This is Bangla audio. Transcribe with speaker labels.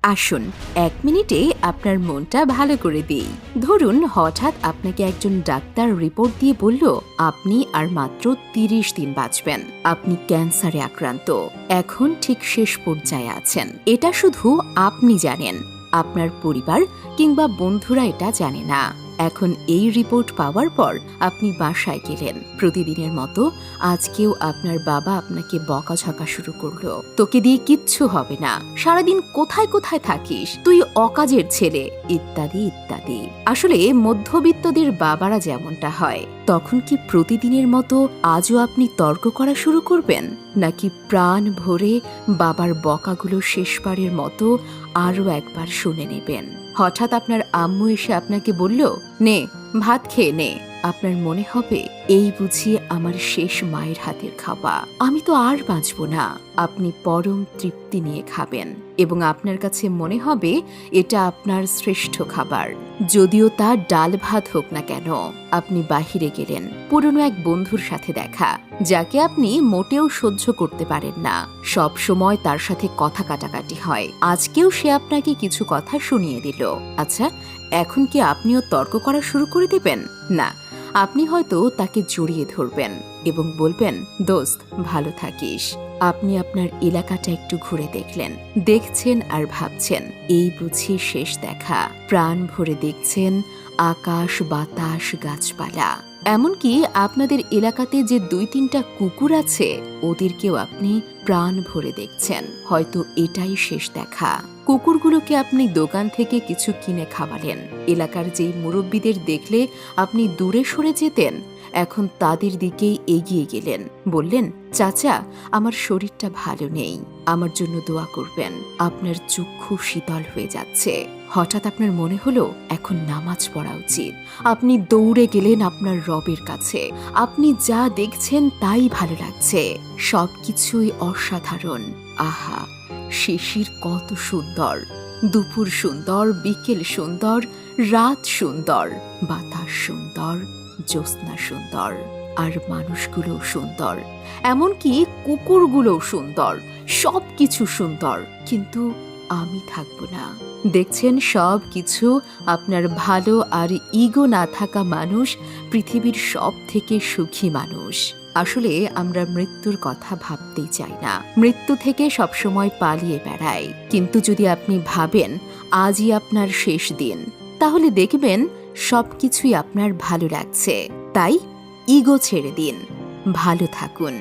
Speaker 1: আসুন ১ মিনিটে আপনার মনটা ভালো করে দিই। ধরুন হঠাৎ আপনাকে একজন ডাক্তার রিপোর্ট দিয়ে বলল আপনি আর মাত্র ৩০ দিন বাঁচবেন। আপনি ক্যান্সারে আক্রান্ত। এখন ঠিক শেষ পর্যায়ে আছেন। এটা শুধু আপনি জানেন, আপনার পরিবার কিংবা বন্ধুরা এটা জানে না। এখন এই রিপোর্ট পাওয়ার পর আপনি বাসায় গেলেন। প্রতিদিনের মতো আজকেও আপনার বাবা আপনাকে বকাঝকা শুরু করলো। তোকে দিয়ে কিচ্ছু হবে না, সারাদিন কোথায় কোথায় থাকিস, তুই অকাজের ছেলে, ইত্যাদি ইত্যাদি। আসলে মধ্যবিত্তদের বাবারা যেমনটা হয়, তখন কি প্রতিদিনের মতো আজও আপনি তর্ক করা শুরু করবেন, নাকি প্রাণ ভরে বাবার বকাগুলো শেষবারের মতো আরও একবার শুনে নেবেন? হঠাৎ আপনার আম্মু এসে আপনাকে বলল, নে ভাত খেয়ে নে। আপনার মনে হবে এই বুঝি আমার শেষ মায়ের হাতের খাওয়া, আমি তো আর বাঁচব না। আপনি পরম তৃপ্তি নিয়ে খাবেন এবং আপনার কাছে মনে হবে এটা আপনার শ্রেষ্ঠ খাবার, যদিও তা ডাল ভাত হোক না কেন। আপনি বাহিরে গেলেন, পুরনো এক বন্ধুর সাথে দেখা, যাকে আপনি মোটেও সহ্য করতে পারেন না। সব সময় তার সাথে কথা কাটাকাটি হয়। আজকেও সে আপনাকে কিছু কথা শুনিয়ে দিল। আচ্ছা, এখন কি আপনিও তর্ক করা শুরু করে দেবেন? না, আপনি হয়তো তাকে জড়িয়ে ধরবেন এবং বলবেন, দোস্ত ভালো থাকিস। আপনি আপনার এলাকাটা একটু ঘুরে দেখছেন আর ভাবছেন এই বুঝি শেষ দেখা। প্রাণ ভরে দেখছেন আকাশ, বাতাস, গাছপালা। এমনকি আপনাদের এলাকাতে যে ২-৩টা কুকুর আছে, ওদেরকেও আপনি প্রাণ ভরে দেখছেন। হয়তো এটাই শেষ দেখা। কুকুরগুলোকে আপনি দোকান থেকে কিছু কিনে খাওয়ালেন। এলাকার যেই মুরব্বীদের দেখলে আপনি দূরে সরে যেতেন, এখন তাদের দিকেই এগিয়ে গেলেন। বললেন, চাচা আমার শরীরটা ভালো নেই, আমার জন্য দোয়া করবেন। আপনার চক্ষু শীতল হয়ে যাচ্ছে। হঠাৎ আপনার মনে হলো এখন নামাজ পড়া উচিত। আপনি দৌড়ে গেলেন আপনার রবের কাছে। আপনি যা দেখছেন তাই ভালো লাগছে, সবকিছুই অসাধারণ। আহা, শিশির কত সুন্দর, দুপুর সুন্দর, বিকেল সুন্দর, রাত সুন্দর, বাতাস সুন্দর, জ্যোৎস্না সুন্দর, আর মানুষগুলো সুন্দর, এমনকি কুকুরগুলোও সুন্দর। সবকিছু সুন্দর, কিন্তু আমি থাকবো না। দেখছেন, সব কিছু আপনার ভালো, আর ইগো না থাকা মানুষ পৃথিবীর সব থেকে সুখী মানুষ। আসলে আমরা মৃত্যুর কথা ভাবতেই চাই না, মৃত্যু থেকে সবসময় পালিয়ে বেড়াই। কিন্তু যদি আপনি ভাবেন আজই আপনার শেষ দিন, তাহলে দেখবেন সবকিছুই আপনার ভালো লাগছে। তাই ইগো ছেড়ে দিন, ভালো থাকুন।